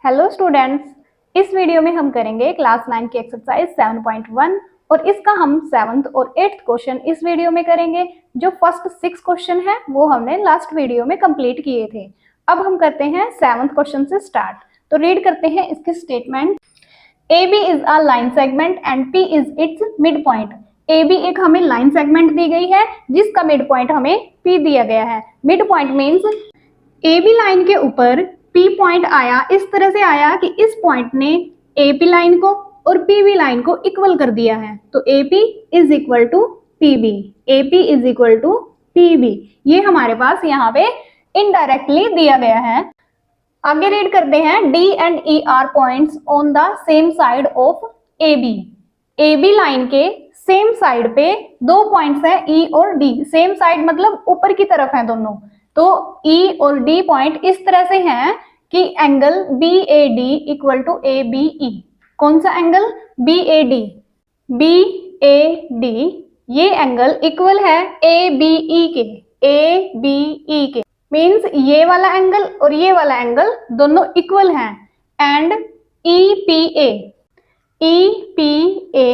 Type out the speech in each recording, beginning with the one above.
Hello students, इस video में हम करेंगे क्लास 9 की एक्सरसाइज 7.1 और इसका हम 7th और 8th क्वेश्चन इस वीडियो में करेंगे। जो फर्स्ट 6 क्वेश्चन है वो हमने लास्ट वीडियो में कंप्लीट किए थे। अब हम करते हैं 7th क्वेश्चन से स्टार्ट। तो रीड करते हैं इसके statement. AB is a line segment and P is it's mid point. AB एक हमें लाइन सेगमेंट दी गई है जिसका मिड पॉइंट हमें P दिया गया है। Mid point means AB line के ऊपर P पॉइंट आया, इस तरह से आया कि इस पॉइंट ने AP लाइन को और PB लाइन को इक्वल कर दिया है। तो AP is equal to PB, AP is equal to PB। ये हमारे पास यहाँ पे इनडायरेक्टली दिया गया है। आगे रीड करते हैं। D and E are points on the same side of AB। AB line के सेम साइड पे दो पॉइंट्स हैं E और D। सेम साइड मतलब ऊपर की तरफ है दोनों। तो E और D पॉइंट इस तरह से हैं कि angle BAD equal to ABE। कौन सा एंगल? BAD। BAD ये एंगल इक्वल है ABE के। ABE के मीन्स ये वाला एंगल और ये वाला एंगल दोनों इक्वल हैं। एंड EPA, EPA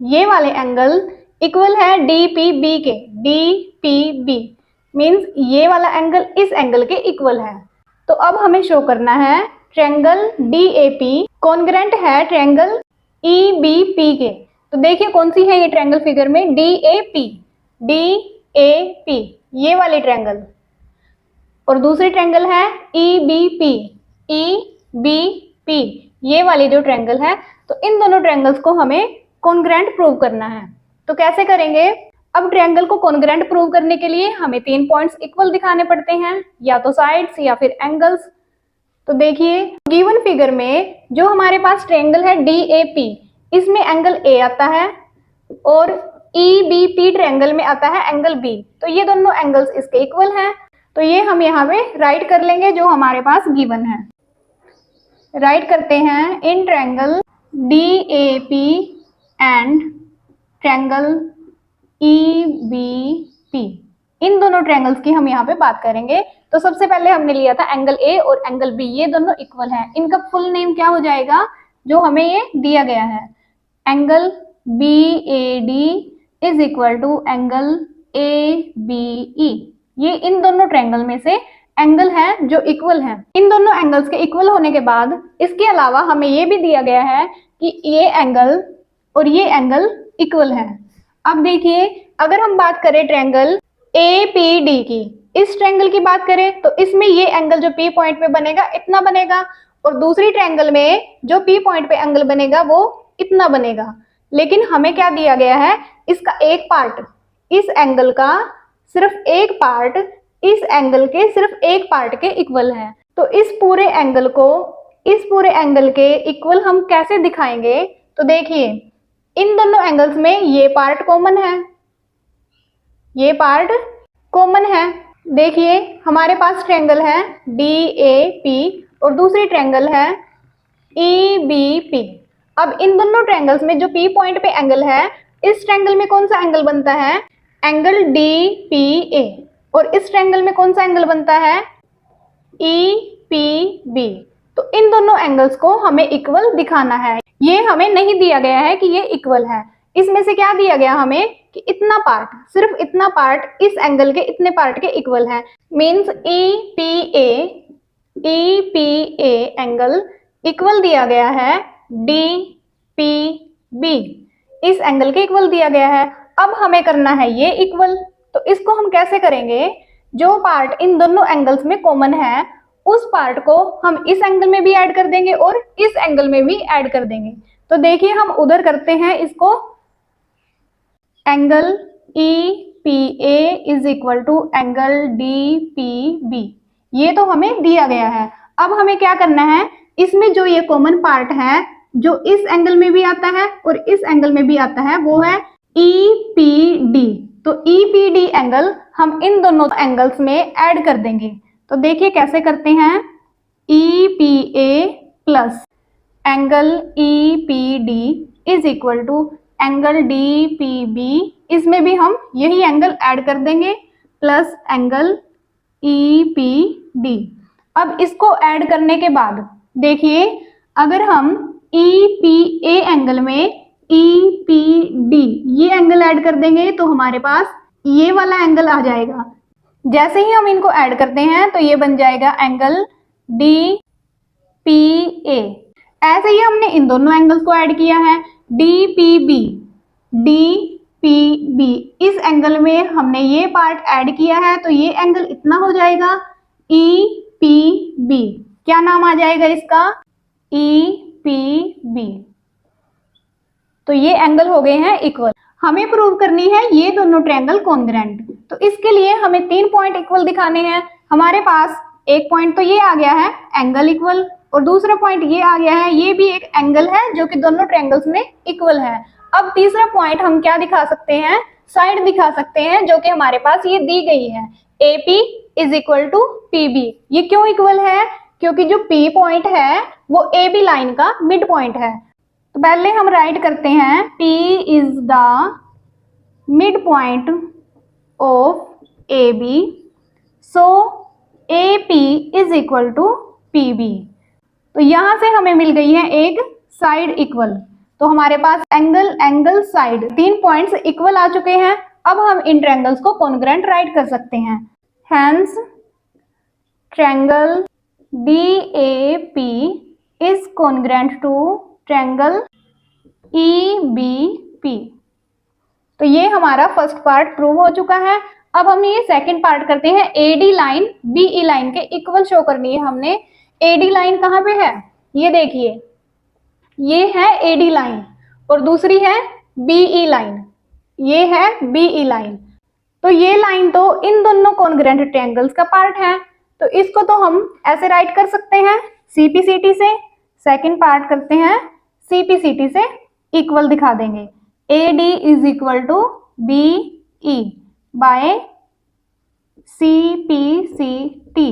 ये वाले एंगल इक्वल है DPB के। DPB मीन्स ये वाला एंगल इस एंगल के इक्वल है। तो अब हमें शो करना है ट्रायंगल DAP कॉन्ग्रेंट है ट्रायंगल EBP के। तो देखिए कौन सी है ये ट्रायंगल फिगर में? DAP, DAP ये वाली ट्रायंगल, और दूसरी ट्रायंगल है EBP, EBP ये वाली जो ट्रायंगल है। तो इन दोनों ट्रायंगल्स को हमें कॉन्ग्रेंट प्रूव करना है। तो कैसे करेंगे? अब ट्रायंगल को कॉन्ग्रेंट प्रूव करने के लिए हमें 3 पॉइंट्स इक्वल दिखाने पड़ते हैं, या तो साइड्स या फिर एंगल्स। तो देखिए गिवन फिगर में जो हमारे पास ट्रायंगल है DAP, इसमें एंगल A आता है और EBP ट्रायंगल में आता है एंगल B। तो ये दोनों एंगल्स इसके इक्वल हैं। तो ये हम यहाँ पे राइट कर लेंगे जो हमारे पास गिवन है। राइट करते हैं in triangle DAP and triangle EBP। इन दोनों ट्रायंगल्स की हम यहाँ पे बात करेंगे। तो सबसे पहले हमने लिया था एंगल A और एंगल B, ये दोनों इक्वल हैं। इनका फुल नेम क्या हो जाएगा जो हमें ये दिया गया है? Angle BAD is equal to angle ABE। ये इन दोनों ट्रायंगल में से एंगल है जो इक्वल है। इन दोनों एंगल्स के इक्वल होने के बाद इसके अलावा हमें ये भी दिया गया है कि ये एंगल और ये एंगल इक्वल है। अब देखिए अगर हम बात करें ट्रायंगल APD की, इस ट्रायंगल की बात करें तो इसमें ये एंगल जो P पॉइंट पे बनेगा इतना बनेगा, और दूसरी ट्रायंगल में जो P पॉइंट पे एंगल बनेगा वो इतना बनेगा। लेकिन हमें क्या दिया गया है? इसका एक पार्ट, इस एंगल का सिर्फ एक पार्ट इस एंगल के सिर्फ एक पार्ट के इक्वल है। तो इस पूरे एंगल को इस पूरे एंगल के इक्वल हम कैसे दिखाएंगे? तो देखिए इन दोनों एंगल्स में ये पार्ट कॉमन है, ये पार्ट कॉमन है। देखिए हमारे पास ट्रायंगल है DAP और दूसरी ट्रायंगल है EBP। अब इन दोनों ट्रायंगल्स में जो P पॉइंट पे एंगल है, इस ट्रायंगल में कौन सा एंगल बनता है? Angle DPA। और इस ट्रायंगल में कौन सा एंगल बनता है? EPB। तो इन दोनों एंगल्स को हमें इक्वल दिखाना है। ये हमें नहीं दिया गया है कि ये इक्वल है। इसमें से क्या दिया गया हमें कि इतना पार्ट, सिर्फ इतना पार्ट इस एंगल के इतने पार्ट के इक्वल है। मींस EPA एंगल इक्वल दिया गया है DPB, इस एंगल के इक्वल दिया गया है। अब हमें करना है ये इक्वल। तो इसको हम कैसे करेंगे? जो पार्ट इन दोनों एंगल्स में कॉमन है उस पार्ट को हम इस एंगल में भी ऐड कर देंगे और इस एंगल में भी ऐड कर देंगे। तो देखिए हम उधर करते हैं इसको। Angle EPA is equal to angle DPB, ये तो हमें दिया गया है। अब हमें क्या करना है? इसमें जो ये कॉमन पार्ट है जो इस एंगल में भी आता है और इस एंगल में भी आता है वो है EPD। तो EPD एंगल हम इन दोनों एंगल्स में ऐड कर देंगे। तो देखिए कैसे करते हैं। EPA plus angle EPD is equal to angle DPB, इसमें भी हम यही एंगल ऐड कर देंगे प्लस एंगल EPD। अब इसको ऐड करने के बाद देखिए अगर हम EPA एंगल में EPD ये एंगल ऐड कर देंगे तो हमारे पास ये वाला एंगल आ जाएगा। जैसे ही हम इनको ऐड करते हैं तो ये बन जाएगा एंगल DPA। ऐसे ही हमने इन दोनों एंगल्स को ऐड किया है DPB। इस एंगल में हमने ये पार्ट ऐड किया है तो ये एंगल इतना हो जाएगा EPB। क्या नाम आ जाएगा इसका? EPB। तो ये एंगल हो गए हैं इक्वल। हमें प्रूव करनी है ये दोनों ट्रायंगल कॉन्ग्रुएंट। तो इसके लिए हमें 3 पॉइंट इक्वल दिखाने हैं। हमारे पास एक पॉइंट तो ये आ गया है एंगल इक्वल, और दूसरा पॉइंट ये आ गया है, ये भी एक एंगल है जो कि दोनों ट्रायंगल्स में इक्वल है। अब तीसरा पॉइंट हम क्या दिखा सकते हैं? साइड दिखा सकते हैं, जो कि हमारे पास ये दी गई है AP is equal to PB। ये क्यों इक्वल है? क्योंकि जो P पॉइंट है वो AB लाइन का मिड पॉइंट है। तो पहले हम राइट करते हैं P is the mid point of AB, so AP is equal to PB। तो यहां से हमें मिल गई है एक साइड इक्वल। तो हमारे पास एंगल साइड 3 पॉइंट्स इक्वल आ चुके हैं। अब हम इन ट्रायंगल्स को कॉन्ग्रुएंट राइट कर सकते हैं। Hence triangle DAP is congruent to triangle EBP। तो ये हमारा फर्स्ट पार्ट प्रूव हो चुका है। अब हम ये सेकंड पार्ट करते हैं। AD लाइन BE लाइन के इक्वल शो करनी है हमने। AD लाइन कहाँ पे है? ये देखिए, ये है AD लाइन और दूसरी है BE लाइन, ये है BE लाइन। तो ये लाइन तो इन दोनों कॉन्ग्रुएंट ट्रायंगल्स का पार्ट है। तो इसको तो हम ऐसे राइट कर सकते हैं CPCT से। सेकंड पार्ट करते हैं CPCT से इक्वल दिखा देंगे। AD is equal to BE by CPCT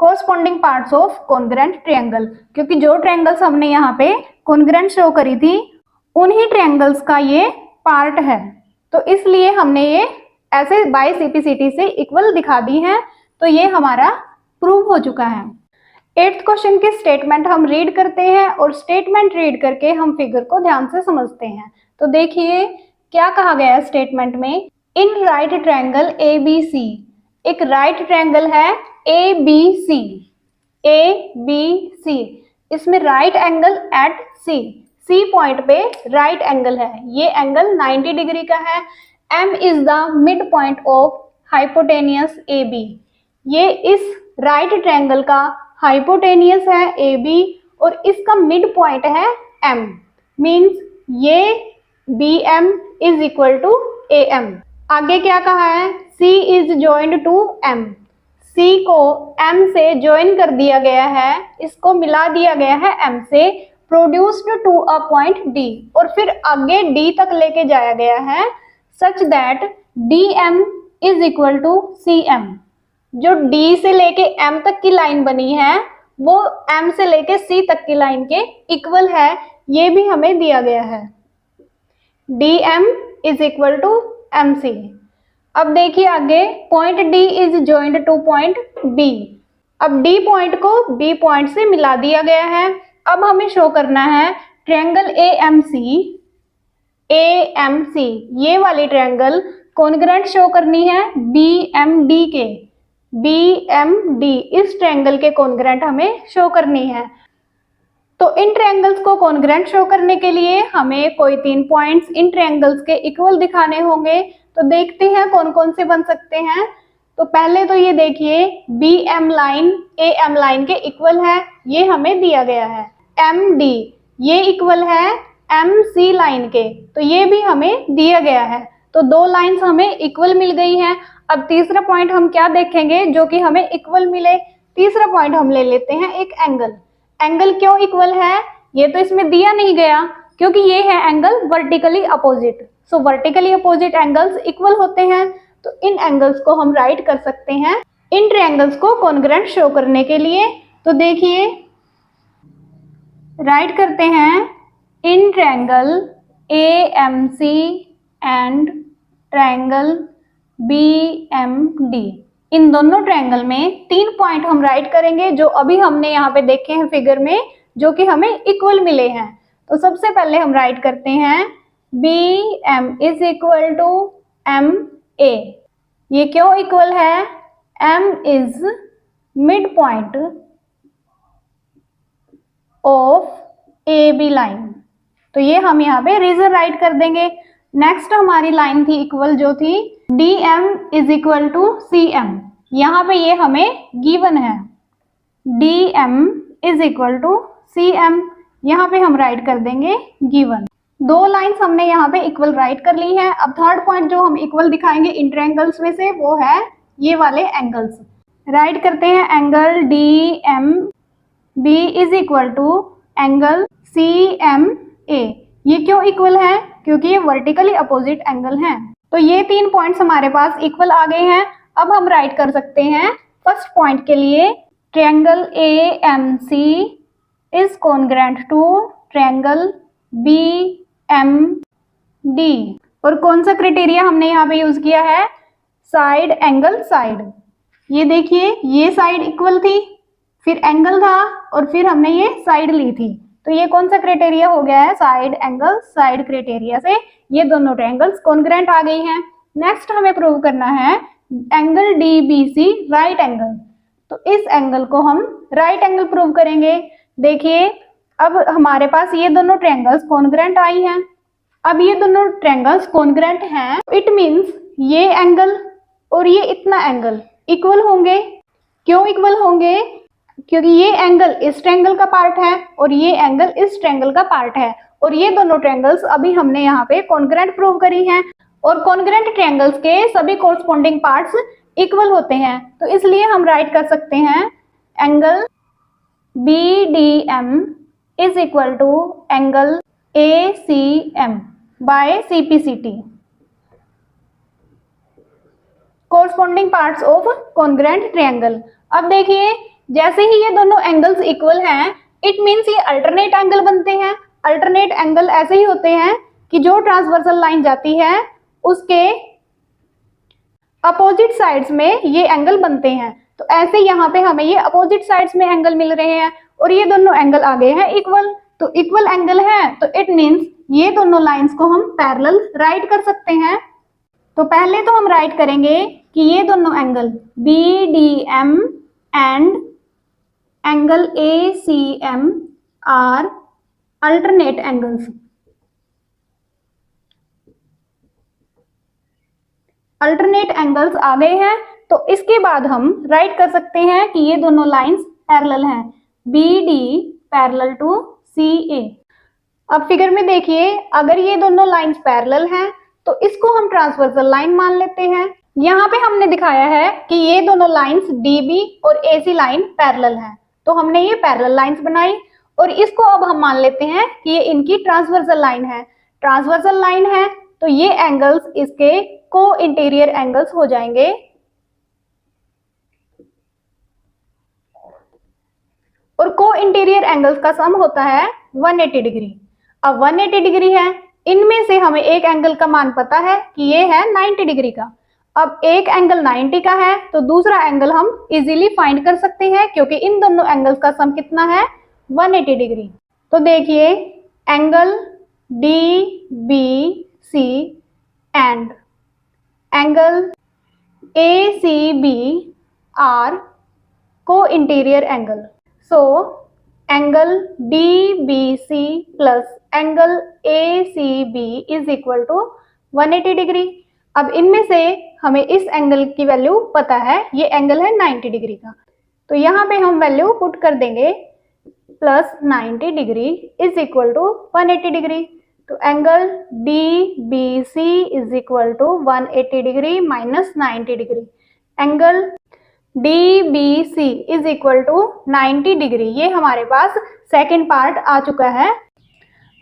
corresponding parts of congruent triangle. क्योंकि जो ट्रायंगल्स हमने यहाँ पे कॉन्ग्रुएंट शो करी थी उन्हीं ट्रायंगल्स का ये पार्ट है, तो इसलिए हमने ये ऐसे बाय CPCT से इक्वल दिखा दी है। तो ये हमारा प्रूव हो चुका है। 8th क्वेश्चन की स्टेटमेंट हम रीड करते हैं और स्टेटमेंट रीड करके हम फिगर को ध्यान से समझते हैं। तो देखिए क्या कहा गया है स्टेटमेंट में। इन राइट ट्रायंगल ABC, एक राइट ट्रायंगल है ABC, इसमें right angle at C point पे राइट एंगल है। ये एंगल 90 डिग्री का है। M is the mid point of hypotenuse AB। ये इस राइट ट्रायंगल का हाइपोटेनियस है AB और इसका मिड पॉइंट है M। मीन्स ये BM is equal to AM। आगे क्या कहा है? C is joined to M। C को M से ज्वाइन कर दिया गया है, इसको मिला दिया गया है M से, produced to a point D, और फिर आगे D तक लेके जाया गया है such that DM is equal to CM। जो D से लेके M तक की लाइन बनी है वो M से लेके C तक की लाइन के इक्वल है। ये भी हमें दिया गया है। DM is equal to MC। अब देखिए आगे, point D is joined to point B। अब D पॉइंट को B पॉइंट से मिला दिया गया है। अब हमें शो करना है ट्रायंगल AMC, ये वाली ट्रायंगल कॉन्ग्रुएंट शो करनी है BMD के। BMD इस ट्रायंगल के कॉन्ग्रुएंट हमें शो करनी है। तो इन ट्रायंगल्स को कॉन्ग्रुएंट शो करने के लिए हमें कोई 3 पॉइंट्स इन ट्रायंगल्स के इक्वल दिखाने होंगे। तो देखते हैं कौन कौन से बन सकते हैं। तो पहले तो ये देखिए BM लाइन AM लाइन के इक्वल है, ये हमें दिया गया है। MD ये इक्वल है MC लाइन के, तो ये भी हमें दिया गया है। तो 2 लाइंस हमें इक्वल मिल गई हैं। अब तीसरा पॉइंट हम क्या देखेंगे जो कि हमें इक्वल मिले? तीसरा पॉइंट हम ले लेते हैं एक एंगल। एंगल क्यों इक्वल है? ये तो इसमें दिया नहीं गया क्योंकि ये है एंगल वर्टिकली अपोजिट। सो वर्टिकली अपोजिट एंगल्स इक्वल होते हैं, तो इन एंगल्स को हम राइट कर सकते हैं इन ट्रायंगल्स को कॉन्ग्रुएंट शो करने के लिए। तो देखिए राइट करते हैं in triangle AMC and triangle BMD। इन दोनों ट्रायंगल में 3 पॉइंट हम राइट करेंगे जो अभी हमने यहाँ पे देखे हैं फिगर में, जो कि हमें इक्वल मिले हैं। तो सबसे पहले हम राइट करते हैं BM is equal to MA। ये क्यों इक्वल है? M is mid point of AB line. तो ये हम यहाँ पे रीजन राइट कर देंगे। नेक्स्ट हमारी लाइन थी इक्वल, जो थी DM is equal to CM। यहाँ पे ये हमें गिवन है, DM is equal to CM। यहाँ पे हम राइट कर देंगे गिवन। 2 लाइंस हमने यहाँ पे इक्वल राइट कर ली हैं। अब थर्ड पॉइंट जो हम इक्वल दिखाएंगे इन ट्रायंगल्स में से, वो है ये वाले एंगल्स। राइट करते हैं angle DMB is equal to angle CMA। ये क्यों इक्वल है? क्योंकि ये वर्टिकली अपोजिट एंगल हैं। तो ये 3 पॉइंट्स हमारे पास इक्वल आ गए हैं। अब हम राइट कर सकते हैं फर्स्ट पॉइंट के लिए, triangle AMC is congruent to triangle BMD। और कौन सा क्राइटेरिया हमने यहाँ पे यूज किया है? Side angle side. ये देखिए, ये साइड इक्वल थी, फिर एंगल था, और फिर हमने ये साइड ली थी। तो ये कौन सा क्राइटेरिया हो गया है? साइड एंगल साइड क्राइटेरिया से ये दोनों ट्रायंगल्स कॉन्ग्रेंट आ गई हैं। नेक्स्ट हमें प्रूव करना है एंगल DBC राइट एंगल। तो इस एंगल को हम राइट एंगल प्रूव करेंगे। देखिए, अब हमारे पास ये दोनों ट्रायंगल्स कॉन्ग्रेंट आई हैं। अब ये दोनों ट्रायंगल्स कॉन्ग्रेंट हैं, इट मींस ये एंगल और ये इतना एंगल इक्वल होंगे। क्यों इक्वल होंगे? क्योंकि ये एंगल इस ट्रायंगल का पार्ट है और ये एंगल इस ट्रायंगल का पार्ट है, और ये दोनों ट्रायंगल्स अभी हमने यहाँ पे कॉन्ग्रेंट प्रूव करी हैं। और कॉन्ग्रेंट ट्रायंगल्स के सभी कोरस्पॉन्डिंग पार्ट्स इक्वल होते हैं। तो इसलिए हम राइट कर सकते हैं angle BDM is equal to angle ACM बाय CPCT, corresponding parts of congruent triangle. अब देखिए, जैसे ही ये दोनों एंगल्स इक्वल हैं, इट मींस ये अल्टरनेट एंगल बनते हैं। अल्टरनेट एंगल ऐसे ही होते हैं कि जो ट्रांसवर्सल लाइन जाती है उसके अपोजिट साइड्स में ये एंगल बनते हैं। तो ऐसे यहाँ पे हमें ये अपोजिट साइड्स में एंगल मिल रहे हैं, और ये दोनों एंगल आ गए हैं इक्वल। तो इक्वल एंगल है, तो इट मींस ये दोनों लाइंस को हम पैरेलल राइट कर सकते हैं। तो पहले तो हम राइट करेंगे कि ये दोनों angle BDM and angle ACM are alternate angles. Alternate angles आ गए हैं, तो इसके बाद हम राइट कर सकते हैं कि ये दोनों लाइंस पैरेलल हैं, BD पैरेलल टू CA। अब फिगर में देखिए, अगर ये दोनों लाइंस पैरेलल हैं तो इसको हम ट्रांसवर्सल लाइन मान लेते हैं। यहाँ पे हमने दिखाया है कि ये दोनों लाइंस DB और AC लाइन पैरेलल हैं, तो हमने ये पैरेलल लाइंस बनाई, और इसको अब हम मान लेते हैं कि ये इनकी ट्रांसवर्सल लाइन है। ट्रांसवर्सल लाइन है तो ये एंगल्स इसके को इंटीरियर एंगल्स हो जाएंगे, और को इंटीरियर एंगल्स का सम होता है 180 डिग्री। अब 180 डिग्री है, इनमें से हमें एक एंगल का मान पता है कि ये है 90 डिग्री का। अब एक एंगल 90 का है तो दूसरा एंगल हम इजीली फाइंड कर सकते हैं, क्योंकि इन दोनों एंगल्स का सम कितना है? 180 डिग्री। तो देखिए, angle DBC and angle ACB are co-interior angle. So angle DBC plus angle ACB is equal to 180 degree. अब इनमें से हमें इस एंगल की वैल्यू पता है, ये एंगल है 90 डिग्री का, तो यहाँ पे हम वैल्यू पुट कर देंगे plus 90 degree is equal to 180 degree. तो angle DBC is equal to 180 degree minus 90 degree. Angle DBC is equal to 90 degree. ये हमारे पास सेकेंड पार्ट आ चुका है।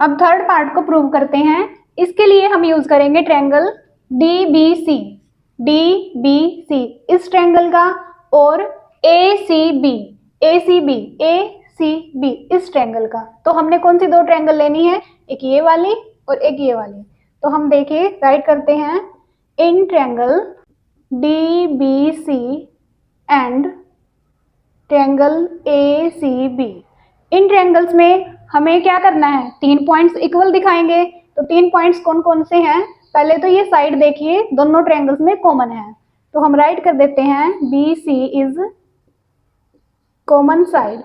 अब थर्ड पार्ट को प्रूव करते हैं। इसके लिए हम यूज करेंगे ट्रायंगल DBC इस ट्रायंगल का, और ACB इस ट्रायंगल का। तो हमने कौन सी दो ट्रायंगल लेनी है? एक ये वाली और एक ये वाली। तो हम देखिए, राइट करते हैं in triangle DBC and triangle ACB। In triangles में हमें क्या करना है, 3 पॉइंट्स इक्वल दिखाएंगे। तो 3 पॉइंट्स कौन कौन से हैं, पहले तो ये साइड देखिए दोनों ट्रायंगल्स में कॉमन है, तो हम राइट कर देते हैं BC is common side.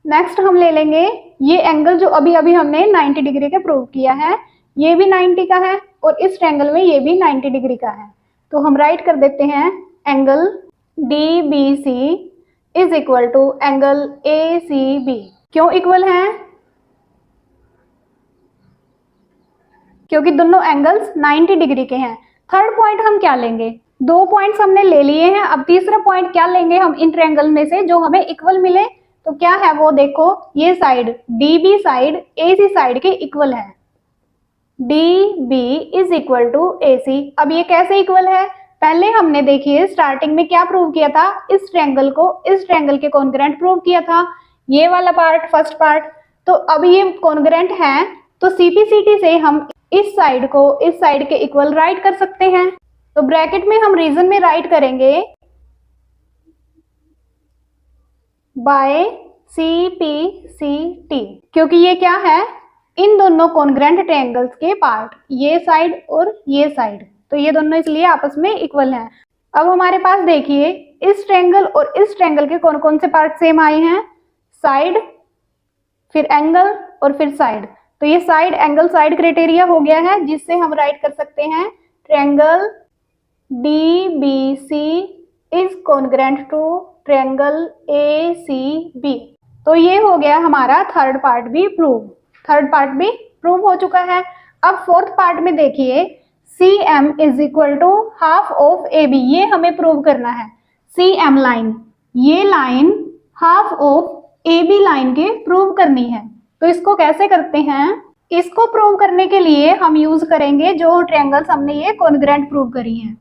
Next हम ले लेंगे ये एंगल जो अभी अभी हमने 90 डिग्री का प्रूव किया है, ये भी 90 का है और इस ट्रायंगल में ये भी 90 डिग्री का है। तो हम राइट कर देते हैं angle DBC is equal to angle ACB। क्यों इक्वल है, क्योंकि दोनों एंगल्स 90 डिग्री के हैं। थर्ड पॉइंट हम क्या लेंगे, 2 पॉइंट्स हमने ले लिए हैं, अब तीसरा पॉइंट क्या लेंगे हम इन ट्रायंगल में से जो हमें इक्वल मिले। तो क्या है वो, देखो ये side DB side AC side के इक्वल है, DB is equal to AC। अब ये कैसे इक्वल है, पहले हमने देखिए स्टार्टिंग में क्या प्रूव किया था, इस ट्रायंगल को इस ट्रायंगल के कॉन्ग्रुएंट प्रूव किया था, ये वाला पार्ट फर्स्ट पार्ट। तो अब ये कॉन्ग्रुएंट है तो CP/CT से हम इस साइड को इस साइड के इक्वल राइट कर सकते हैं। तो ब्रैकेट में हम रीजन में राइट करेंगे बाय CP/CT, क्योंकि ये क्या है, इन दोनों कॉन्ग्रुएंट ट्रायंगल्स के पार्ट, ये साइड और ये साइड, तो ये दोनों इसलिए आपस में इक्वल हैं। अब हमारे पास देखिए इस ट्रायंगल और इस ट्रायंगल के कौन कौन से पार्ट सेम आए हैं, साइड फिर एंगल और फिर साइड। तो ये साइड एंगल साइड क्राइटेरिया हो गया है, जिससे हम राइट कर सकते हैं triangle DBC is congruent to triangle ACB। तो ये हो गया हमारा थर्ड पार्ट भी प्रूव हो चुका है। अब फोर्थ पार्ट में देखिए CM is equal to half of AB, ये हमें प्रूव करना है। CM लाइन, ये line half of AB line के प्रूव करनी है। तो इसको कैसे करते हैं, इसको प्रूव करने के लिए हम यूज करेंगे जो ट्रायंगल्स हमने ये कॉन्ग्रुएंट प्रूव करी हैं,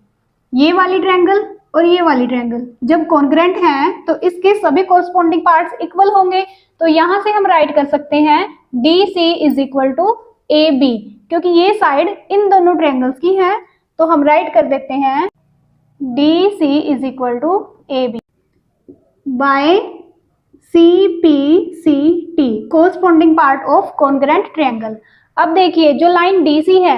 ये वाली ट्रायंगल और ये वाली ट्रायंगल। जब कॉन्ग्रुएंट हैं तो इसके सभी कॉरस्पॉन्डिंग पार्ट्स इक्वल होंगे। तो यहां से हम राइट कर सकते हैं DC is equal to AB, क्योंकि ये साइड इन दोनों ट्रायंगल्स की है। तो हम राइट कर देते हैं DC is equal to AB by CP/CT corresponding part of congruent triangle. अब देखिए जो लाइन DC है,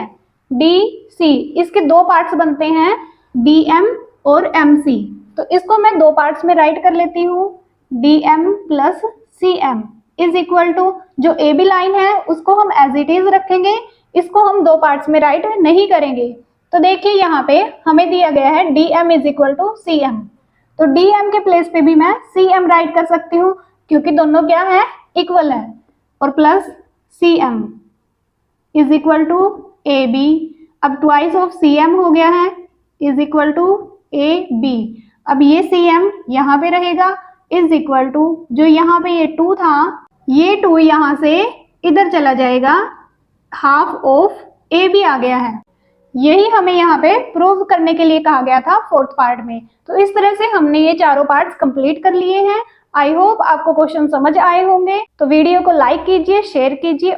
DC, इसके 2 पार्ट्स बनते हैं DM और MC। तो इसको मैं 2 पार्ट्स में राइट कर लेती हूँ, DM plus CM is equal to जो AB लाइन है उसको हम एज इट इज रखेंगे, इसको हम 2 पार्ट्स में राइट नहीं करेंगे। तो देखिए यहाँ पे हमें दिया गया है DM is equal to CM, तो DM के प्लेस पे भी मैं CM राइट कर सकती हूँ, क्योंकि दोनों क्या है, इक्वल है, और plus CM is equal to AB। अब ट्वाइस ऑफ CM हो गया है इज इक्वल टू AB। अब ये CM यहाँ पे रहेगा इज इक्वल टू जो यहाँ पे ये 2 था, ये 2 यहाँ से इधर चला जाएगा, हाफ ऑफ AB आ गया है। यही हमें यहाँ पे प्रूव करने के लिए कहा गया था फोर्थ पार्ट में। तो इस तरह से हमने ये चारों पार्ट्स कंप्लीट कर लिए हैं। आई होप आपको क्वेश्चन समझ आए होंगे। तो वीडियो को लाइक कीजिए, शेयर कीजिए।